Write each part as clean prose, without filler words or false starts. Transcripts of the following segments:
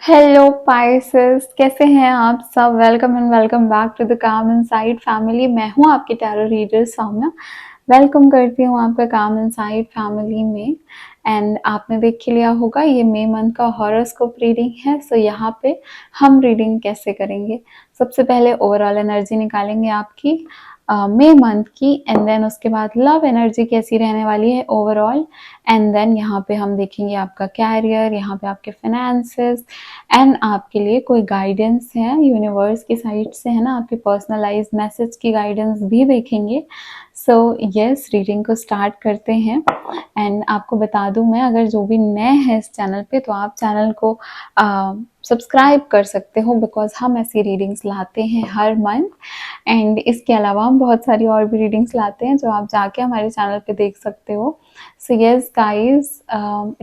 Hello Pisces, कैसे हैं आप सब। Welcome and welcome back to the calm inside family. मैं हूं आपकी टैरो रीडर सौम्या। वेलकम करती हूं आपका काम इनसाइड फैमिली में। एंड आपने देख के लिया होगा ये मई मंथ का हॉरोस्कोप रीडिंग है। सो यहाँ पे हम रीडिंग कैसे करेंगे, सबसे पहले ओवरऑल एनर्जी निकालेंगे आपकी मई मंथ की, एंड देन उसके बाद लव एनर्जी कैसी रहने वाली है ओवरऑल। एंड देन यहाँ पे हम देखेंगे आपका कैरियर, यहाँ पे आपके फाइनेंसेस, एंड आपके लिए कोई गाइडेंस है यूनिवर्स की साइड से, है ना, आपके पर्सनलाइज मैसेज की गाइडेंस भी देखेंगे। सो यस, रीडिंग को स्टार्ट करते हैं। एंड आपको बता दूं मैं, अगर जो भी नए हैं इस चैनल पे तो आप चैनल को सब्सक्राइब कर सकते हो, बिकॉज हम ऐसी रीडिंग्स लाते हैं हर मंथ। एंड इसके अलावा हम बहुत सारी और भी रीडिंग्स लाते हैं जो आप जाके हमारे चैनल पे देख सकते हो। सो यस गाइस,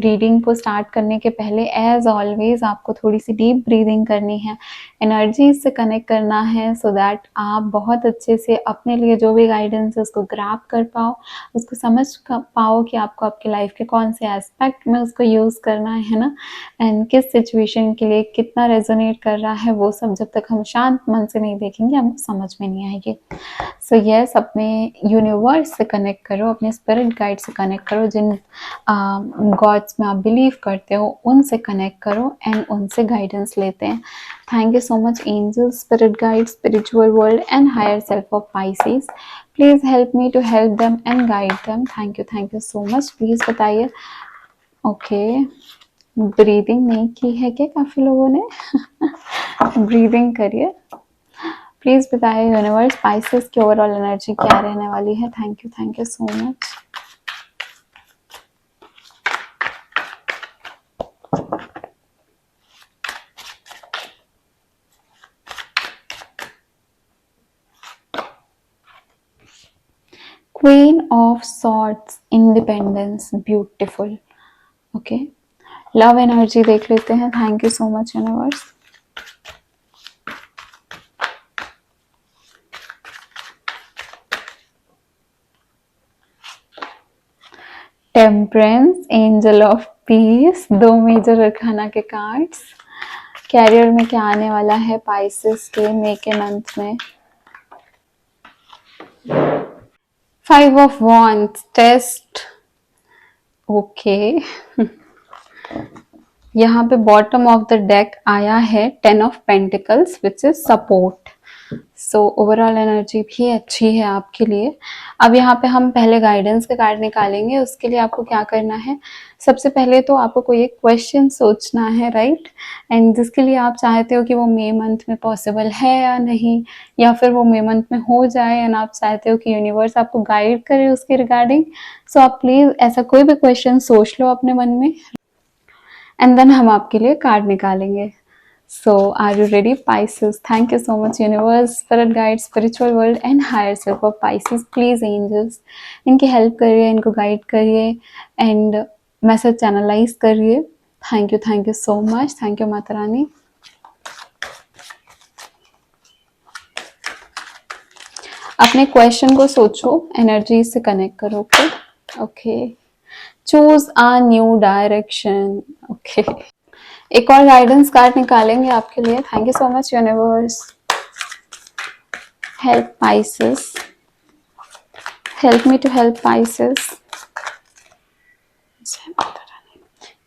रीडिंग को स्टार्ट करने के पहले एज ऑलवेज आपको थोड़ी सी डीप ब्रीदिंग करनी है, एनर्जी से कनेक्ट करना है, सो दैट आप बहुत अच्छे से अपने लिए जो भी गाइडेंस है उसको ग्रैब कर पाओ, उसको समझ पाओ कि आपको आपके लाइफ के कौन से एस्पेक्ट में उसको यूज़ करना है ना, एंड किस सिचुएशन के लिए कितना रेजोनेट कर रहा है। वो सब जब तक हम शांत मन से नहीं देखेंगे हमको समझ में नहीं आएगी। सो यस, अपने यूनिवर्स से कनेक्ट करो, अपने स्पिरिट गाइड से कनेक्ट करो, जिन गॉड्स में आप बिलीव करते हो उनसे कनेक्ट करो एंड उनसे गाइडेंस लेते हैं। Thank you so much angels, spirit guide, spiritual world and higher self of Pisces. Please help me to help them and guide them. Thank you so much. Please बताइए। Okay, breathing नहीं की है क्या काफी लोगों ने? ब्रीदिंग करिए। Please बताइए यूनिवर्स, पाइसेस की ओवरऑल एनर्जी क्या रहने वाली है। Thank you so much. Queen of swords, independence, beautiful. Okay, love energy देख लेते हैं। Thank you so much universe. Temperance, angel of peace, दो मेजर अरकाना के कार्ड्स। कैरियर में क्या आने वाला है पाइसेस के मई के मंथ में? Five of wands, test. Okay, यहाँ पे बॉटम ऑफ द डेक आया है 10 of pentacles which is support. So overall energy भी अच्छी है आपके लिए। अब यहाँ पे हम पहले गाइडेंस के कार्ड निकालेंगे। उसके लिए आपको क्या करना है, सबसे पहले तो आपको कोई एक क्वेश्चन सोचना है, राइट, एंड जिसके लिए आप चाहते हो कि वो मई मंथ में पॉसिबल है या नहीं, या फिर वो मई मंथ में हो जाए एंड आप चाहते हो कि यूनिवर्स आपको गाइड करे उसके रिगार्डिंग। सो आप प्लीज ऐसा कोई भी क्वेश्चन सोच लो अपने मन में, एंड देन हम आपके लिए कार्ड निकालेंगे। So are you ready Pisces? Thank you so much universe, spirit guide, spiritual world and higher self of Pisces. Please angels, इनकी हेल्प करिए, इनको गाइड करिए एंड मैसेज चैनलाइज करिए। Thank you so much. Thank you Mata Rani. अपने question को सोचो, energy से connect करो। Okay okay, choose a new direction. Okay, एक और गाइडेंस कार्ड निकालेंगे आपके लिए। Thank you so much universe. Help Pisces, help me to help Pisces.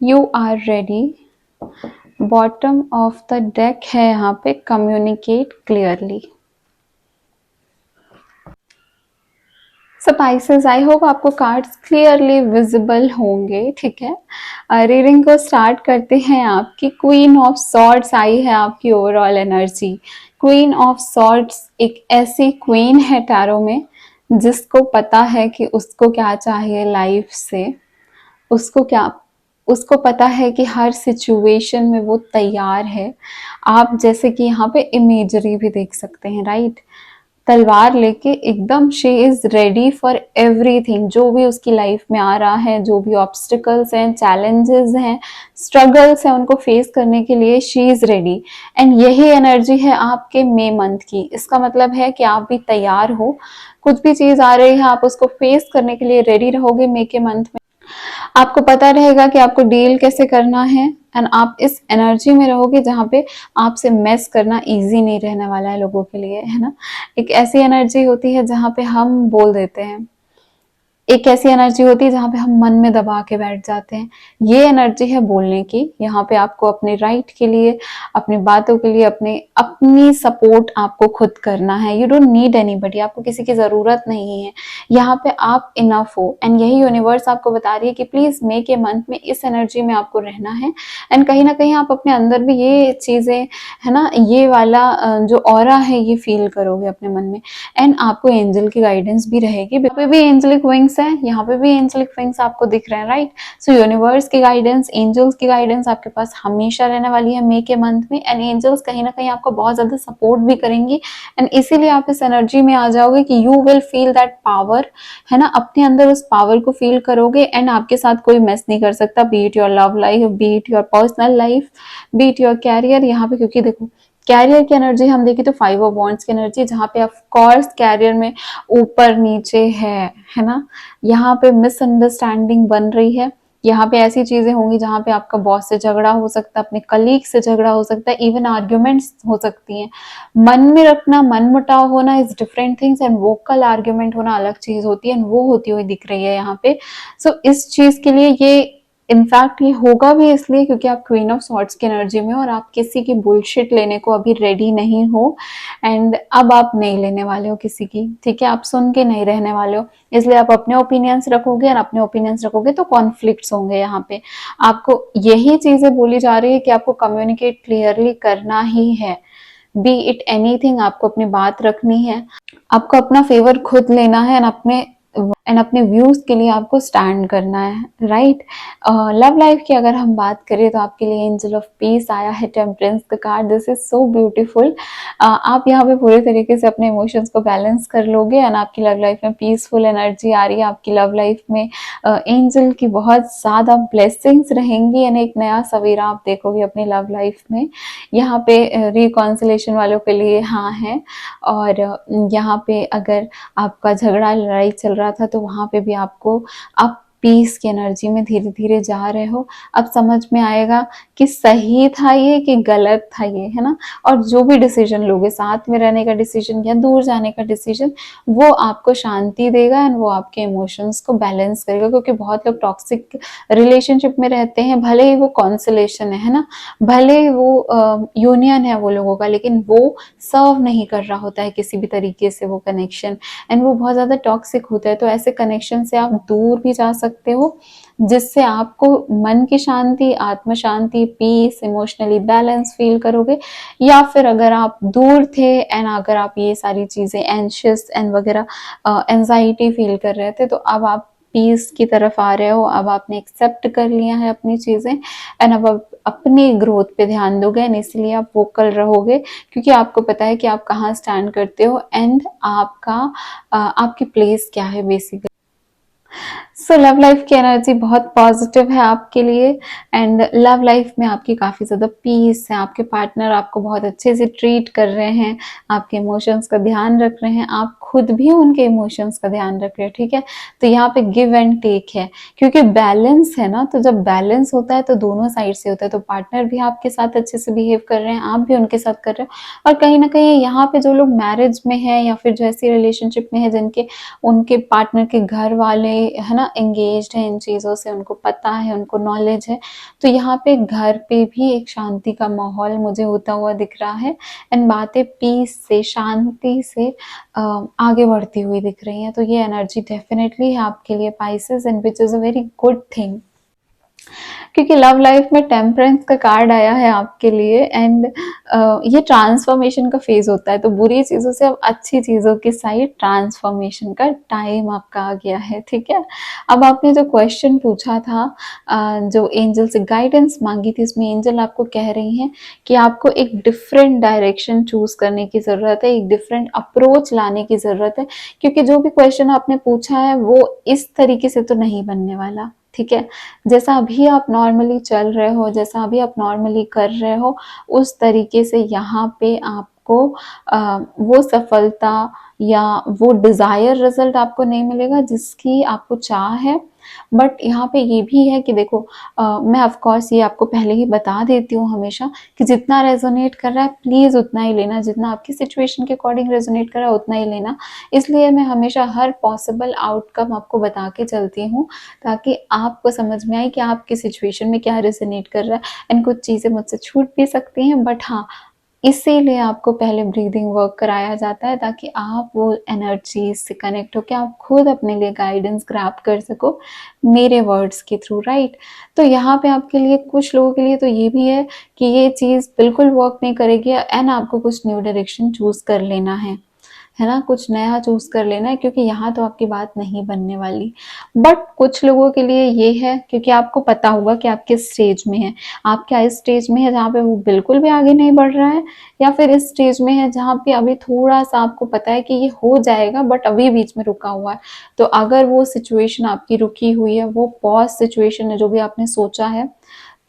You are ready. Bottom of the deck है यहाँ पे communicate clearly. So Pisces, I hope आपको cards clearly visible होंगे, ठीक है। रीडिंग को स्टार्ट करते हैं। आपकी क्वीन ऑफ सॉर्ड्स आई है आपकी overall energy. Queen of swords एक ऐसी क्वीन है टैरो में जिसको पता है कि उसको क्या चाहिए लाइफ से, उसको पता है कि हर सिचुएशन में वो तैयार है। आप जैसे कि यहाँ पे इमेजरी भी देख सकते हैं, राइट, तलवार लेके एकदम she is ready for everything. जो भी उसकी लाइफ में आ रहा है, जो भी ऑब्स्टिकल्स हैं, चैलेंजेस हैं, स्ट्रगल्स हैं, उनको फेस करने के लिए शी इज रेडी। एंड यही एनर्जी है आपके मई मंथ की। इसका मतलब है कि आप भी तैयार हो, कुछ भी चीज आ रही है आप उसको फेस करने के लिए रेडी रहोगे मई के मंथ में। आपको पता रहेगा कि आपको डील कैसे करना है, एंड आप इस एनर्जी में रहोगे जहाँ पे आपसे मेस करना इजी नहीं रहने वाला है लोगों के लिए, है ना। एक ऐसी एनर्जी होती है जहाँ पे हम बोल देते हैं, एक ऐसी एनर्जी होती है जहाँ पे हम मन में दबा के बैठ जाते हैं। ये एनर्जी है बोलने की। यहाँ पे आपको अपने राइट के लिए, अपनी बातों के लिए, अपनी सपोर्ट आपको खुद करना है। यू डोंट नीड एनीबडी, आपको किसी की जरूरत नहीं है। यहाँ पे आप इनफ हो, एंड यही यूनिवर्स आपको बता रही है कि प्लीज मे के मंथ में इस एनर्जी में आपको रहना है। एंड कहीं ना कहीं आप अपने अंदर भी ये चीजें, है ना, ये वाला जो ऑरा है ये फील करोगे अपने मन में। एंड आपको एंजल की गाइडेंस भी रहेगी। यहाँ पे भी एंजलिक विंग्स है, यहाँ पे भी एंजलिक विंग्स आपको दिख रहे हैं, राइट। सो यूनिवर्स की गाइडेंस, एंजल्स की गाइडेंस आपके पास हमेशा रहने वाली है मे के मंथ में। एंड एंजल्स कहीं ना कहीं आपको बहुत ज्यादा सपोर्ट भी करेंगी, एंड इसीलिए आप इस एनर्जी में आ जाओगे कि you will feel that power, है ना। अपने अंदर उस पावर को फील करोगे, एंड आपके साथ कोई मेस नहीं कर सकता, be it your love life, be it your personal life, be it your career. यहाँ पे क्योंकि देखो कैरियर की एनर्जी हम देखें तो 5 ऑफ वॉन्ड्स की एनर्जी, जहाँ पे ऑफ कोर्स कैरियर में ऊपर नीचे है ना। यहाँ पे मिसअंडरस्टैंडिंग बन रही है। यहाँ पे ऐसी चीजें होंगी जहाँ पे आपका बॉस से झगड़ा हो सकता है, अपने कलीग से झगड़ा हो सकता है, इवन आर्ग्यूमेंट्स हो सकती हैं। मन में रखना, मन मुटाव होना is different things, and vocal argument होना अलग चीज होती है, एंड वो होती हुई दिख रही है यहाँ पे। सो इस चीज के लिए ये इनफैक्ट ये होगा भी इसलिए क्योंकि आप क्वीन ऑफ सॉर्ड्स की एनर्जी में हो, और आप किसी की बुलशिट लेने को अभी रेडी नहीं हो। एंड अब आप नहीं लेने वाले हो किसी की, ठीक है। आप सुन के नहीं रहने वाले हो, इसलिए आप अपने ओपिनियंस रखोगे, और अपने ओपिनियंस रखोगे तो कॉन्फ्लिक्ट्स होंगे। यहाँ पे आपको यही चीजें बोली जा रही है कि आपको कम्युनिकेट क्लियरली करना ही है। बी इट एनीथिंग, आपको अपनी बात रखनी है, आपको अपना फेवर खुद लेना है, एंड अपने व्यूज के लिए आपको स्टैंड करना है, राइट। लव लाइफ की अगर हम बात करें तो आपके लिए एंजल ऑफ पीस आया है, टेम्परेंस का card. This is so beautiful. आप यहाँ पे पूरे तरीके से अपने इमोशंस को बैलेंस कर लोगे, एंड आपकी लव लाइफ में पीसफुल एनर्जी आ रही है। आपकी लव लाइफ में एंजल की बहुत ज्यादा ब्लेसिंग्स रहेंगी, एंड एक नया सवेरा आप देखोगे अपनी लव लाइफ में। यहाँ पे रिकॉन्सिलेशन वालों के लिए हाँ है, और यहाँ पे अगर आपका झगड़ा लड़ाई चल रहा था तो वहां पे भी आपको, आप पीस की एनर्जी में धीरे धीरे जा रहे हो। अब समझ में आएगा कि सही था ये कि गलत था ये, है ना। और जो भी डिसीजन लोगे, साथ में रहने का डिसीजन या दूर जाने का डिसीजन, वो आपको शांति देगा, एंड वो आपके इमोशंस को बैलेंस करेगा। क्योंकि बहुत लोग टॉक्सिक रिलेशनशिप में रहते हैं, भले ही वो कॉन्सलेशन है ना, भले ही वो यूनियन है वो लोगों का, लेकिन वो सर्व नहीं कर रहा होता है किसी भी तरीके से वो कनेक्शन, एंड वो बहुत ज्यादा टॉक्सिक होता है। तो ऐसे कनेक्शन से आप दूर भी जा सकते हो, जिससे आपको मन की शांति, आत्म शांति, पीस, इमोशनली बैलेंस फील करोगे। या फिर अगर आप दूर थे, एंड अगर आप ये सारी चीजें एंशियस एंड वगैरह एंजाइटी फील कर रहे थे, तो अब आप पीस की तरफ आ रहे हो। अब आपने एक्सेप्ट कर लिया है अपनी चीजें, एंड अब आप अपनी ग्रोथ पे ध्यान दोगे, एंड इसलिए आप वोकल रहोगे, क्योंकि आपको पता है कि आप कहाँ स्टैंड करते हो, एंड आपकी प्लेस क्या है बेसिकली। सो लव लाइफ की एनर्जी बहुत पॉजिटिव है आपके लिए, एंड लव लाइफ में आपकी काफी ज्यादा पीस है। आपके पार्टनर आपको बहुत अच्छे से ट्रीट कर रहे हैं, आपके इमोशंस का ध्यान रख रहे हैं, आप खुद भी उनके इमोशंस का ध्यान रख रहे हैं, ठीक है। तो यहाँ पे गिव एंड टेक है, क्योंकि बैलेंस है ना। तो जब बैलेंस होता है तो दोनों साइड से होता है। तो पार्टनर भी आपके साथ अच्छे से बिहेव कर रहे हैं, आप भी उनके साथ कर रहे हो। और कहीं ना कहीं यहाँ पे जो लोग मैरिज में है, या फिर जो ऐसी रिलेशनशिप में है जिनके, उनके पार्टनर के घर वाले, है ना, एंगेज्ड है इन चीजों से, उनको पता है, उनको नॉलेज है, तो यहाँ पे घर पे भी एक शांति का माहौल मुझे होता हुआ दिख रहा है, एंड बातें पीस से, शांति से आगे बढ़ती हुई दिख रही हैं। तो ये एनर्जी डेफिनेटली है आपके लिए Pisces, and which is a very good thing, क्योंकि लव लाइफ में टेम्परेंस का कार्ड आया है आपके लिए, एंड ये ट्रांसफॉर्मेशन का फेज होता है। तो बुरी चीजों से अब अच्छी चीजों की साइड ट्रांसफॉर्मेशन का टाइम आपका आ गया है, ठीक है। अब आपने जो क्वेश्चन पूछा था, जो एंजल से गाइडेंस मांगी थी, उसमें एंजल आपको कह रही हैं कि आपको एक डिफरेंट डायरेक्शन चूज करने की जरूरत है, एक डिफरेंट अप्रोच लाने की जरूरत है, क्योंकि जो भी क्वेश्चन आपने पूछा है वो इस तरीके से तो नहीं बनने वाला, ठीक है। जैसा अभी आप नॉर्मली चल रहे हो, जैसा अभी आप नॉर्मली कर रहे हो, उस तरीके से यहाँ पे आप आपको वो सफलता या वो डिज़ायर रिज़ल्ट आपको नहीं मिलेगा जिसकी आपको चाह है। बट यहाँ पे ये भी है कि देखो मैं ऑफ कोर्स ये आपको पहले ही बता देती हूँ हमेशा कि जितना रेज़ोनेट कर रहा है प्लीज़ उतना ही लेना, जितना आपकी सिचुएशन के अकॉर्डिंग रेज़ोनेट कर रहा है उतना ही लेना। इसलिए मैं हमेशा हर पॉसिबल आउटकम आपको बता के चलती हूँ ताकि आपको समझ में आए कि आपकी सिचुएशन में क्या रेज़ोनेट कर रहा है। एंड कुछ चीज़ें मुझसे छूट भी सकती हैं, बट हाँ, इसीलिए आपको पहले ब्रीदिंग वर्क कराया जाता है ताकि आप वो एनर्जी से कनेक्ट होकर आप खुद अपने लिए गाइडेंस ग्रैब कर सको मेरे वर्ड्स के थ्रू, राइट। तो यहाँ पे आपके लिए, कुछ लोगों के लिए तो ये भी है कि ये चीज़ बिल्कुल वर्क नहीं करेगी एंड आपको कुछ न्यू डायरेक्शन चूज कर लेना है ना, कुछ नया चूज कर लेना है क्योंकि यहाँ तो आपकी बात नहीं बनने वाली। बट कुछ लोगों के लिए ये है, क्योंकि आपको पता होगा कि आप किस स्टेज में है, आप क्या इस स्टेज में है जहाँ पे वो बिल्कुल भी आगे नहीं बढ़ रहा है, या फिर इस स्टेज में है जहाँ पे अभी थोड़ा सा आपको पता है कि ये हो जाएगा बट अभी बीच में रुका हुआ है। तो अगर वो सिचुएशन आपकी रुकी हुई है, वो पॉज सिचुएशन है जो भी आपने सोचा है,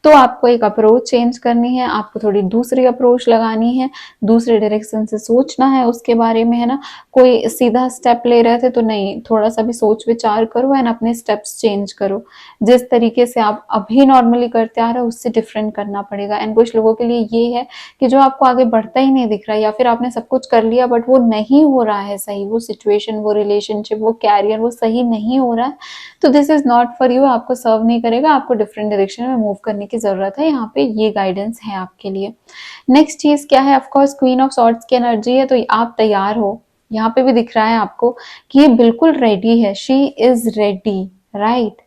तो आपको एक अप्रोच चेंज करनी है, आपको थोड़ी दूसरी अप्रोच लगानी है, दूसरे डायरेक्शन से सोचना है उसके बारे में, है ना। कोई सीधा स्टेप ले रहे थे तो नहीं, थोड़ा सा भी सोच विचार करो एंड अपने स्टेप्स चेंज करो। जिस तरीके से आप अभी नॉर्मली करते आ रहे हो उससे डिफरेंट करना पड़ेगा। एंड कुछ लोगों के लिए ये है कि जो आपको आगे बढ़ता ही नहीं दिख रहा है, या फिर आपने सब कुछ कर लिया बट वो नहीं हो रहा है सही, वो सिचुएशन, वो रिलेशनशिप, वो कैरियर, वो सही नहीं हो रहा है, तो this is not for you, आपको सर्व नहीं करेगा, आपको डिफरेंट डायरेक्शन में मूव करने की जरूरत है। यहाँ पे ये गाइडेंस है आपके लिए। नेक्स्ट चीज क्या है, ऑफकोर्स क्वीन ऑफ सॉर्ड्स की एनर्जी है, तो आप तैयार हो। यहाँ पे भी दिख रहा है आपको कि ये बिल्कुल रेडी है, शी इज रेडी, राइट।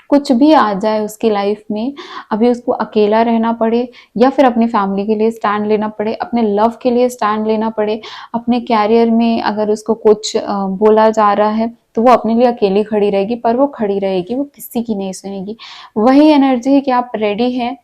कुछ भी आ जाए उसकी लाइफ में, अभी उसको अकेला रहना पड़े या फिर अपनी फैमिली के लिए स्टैंड लेना पड़े, अपने लव के लिए स्टैंड लेना पड़े, अपने कैरियर में अगर उसको कुछ बोला जा रहा है तो वो अपने लिए अकेली खड़ी रहेगी, पर वो खड़ी रहेगी, वो किसी की नहीं सुनेगी। वही एनर्जी है कि आप रेडी हैं,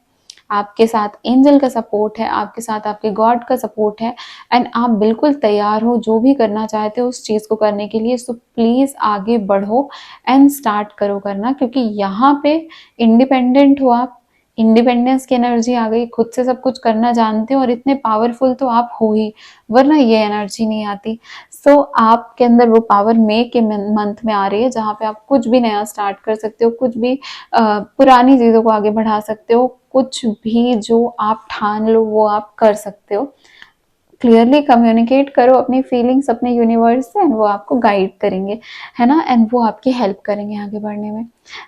आपके साथ एंजल का सपोर्ट है, आपके साथ आपके गॉड का सपोर्ट है एंड आप बिल्कुल तैयार हो जो भी करना चाहते हो उस चीज़ को करने के लिए। सो प्लीज़ आगे बढ़ो एंड स्टार्ट करो करना, क्योंकि यहाँ पे इंडिपेंडेंट हो आप, इंडिपेंडेंस की एनर्जी आ गई, खुद से सब कुछ करना जानते हो और इतने पावरफुल तो आप हो ही, वरना ये एनर्जी नहीं आती। सो आपके अंदर वो पावर मे के मंथ में आ रही है जहाँ पे आप कुछ भी नया स्टार्ट कर सकते हो, कुछ भी पुरानी चीज़ों को आगे बढ़ा सकते हो, कुछ भी जो आप ठान लो वो आप कर सकते हो। क्लियरली कम्युनिकेट करो अपनी फीलिंग्स अपने यूनिवर्स से एंड वो आपको गाइड करेंगे, है ना, एंड वो आपकी हेल्प करेंगे आगे बढ़ने में।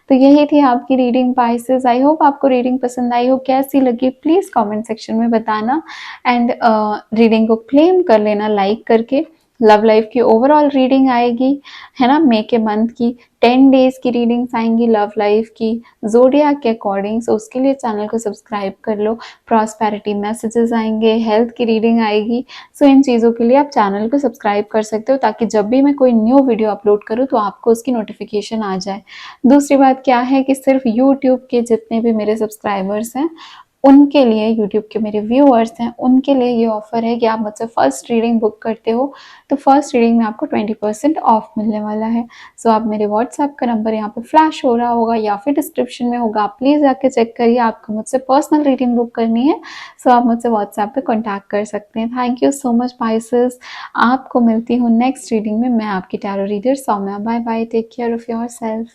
तो यही थी आपकी रीडिंग पाइसेस। आई होप आपको रीडिंग पसंद आई हो, कैसी लगी प्लीज कमेंट सेक्शन में बताना एंड रीडिंग को क्लेम कर लेना लाइक करके। लव लाइफ की ओवरऑल रीडिंग आएगी, है ना, मे के मंथ की 10 डेज की रीडिंग्स आएंगी लव लाइफ की जोडियाक के अकॉर्डिंग। सो उसके लिए चैनल को सब्सक्राइब कर लो। प्रॉस्पेरिटी मैसेजेस आएंगे, हेल्थ की रीडिंग आएगी। सो इन चीज़ों के लिए आप चैनल को सब्सक्राइब कर सकते हो ताकि जब भी मैं कोई न्यू वीडियो अपलोड करूँ तो आपको उसकी नोटिफिकेशन आ जाए। दूसरी बात क्या है कि सिर्फ यूट्यूब के जितने भी मेरे सब्सक्राइबर्स हैं उनके लिए, यूट्यूब के मेरे व्यूअर्स हैं उनके लिए ये ऑफर है कि आप मुझसे फर्स्ट रीडिंग बुक करते हो तो फर्स्ट रीडिंग में आपको 20% ऑफ मिलने वाला है। सो आप मेरे व्हाट्सएप का नंबर यहाँ पे फ्लैश हो रहा होगा या फिर डिस्क्रिप्शन में होगा, आप प्लीज़ जाके चेक करिए। आपको मुझसे पर्सनल रीडिंग बुक करनी है सो आप मुझसे व्हाट्सएप पे कॉन्टैक्ट कर सकते हैं। Thank you so much Pisces. आपको मिलती हूँ नेक्स्ट रीडिंग में। मैं आपकी tarot reader Saumya. Bye bye, take care of your self.